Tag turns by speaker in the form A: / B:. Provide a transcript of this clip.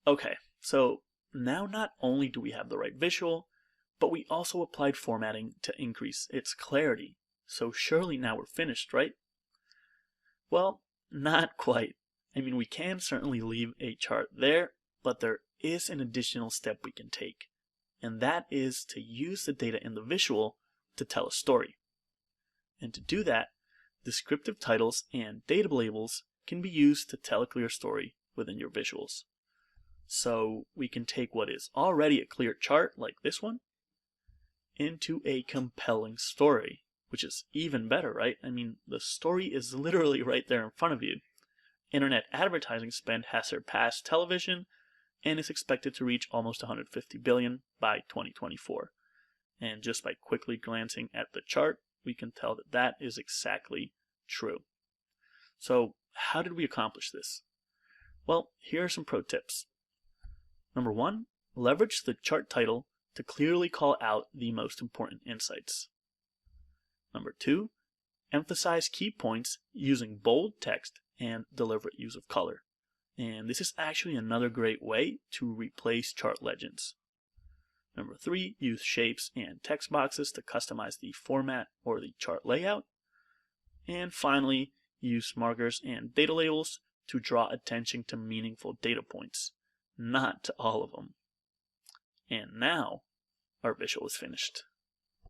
A: Okay, so now not only do we have the right visual, but we also applied formatting to increase its clarity. So surely now we're finished, right? Well, not quite. I mean, we can certainly leave a chart there, but there is an additional step we can take, and that is to use the data in the visual to tell a story. And to do that, descriptive titles and data labels can be used to tell a clear story within your visuals. So we can take what is already a clear chart, like this one, into a compelling story, which is even better, right? I mean, the story is literally right there in front of you. Internet advertising spend has surpassed television and is expected to reach almost 150 billion by 2024. And just by quickly glancing at the chart, we can tell that that is exactly true. So how did we accomplish this? Well, here are some pro tips. Number 1, leverage the chart title to clearly call out the most important insights. Number 2, emphasize key points using bold text and deliberate use of color. And this is actually another great way to replace chart legends. Number 3, use shapes and text boxes to customize the format or the chart layout. And finally, use markers and data labels to draw attention to meaningful data points, not to all of them. And now, our visual is finished.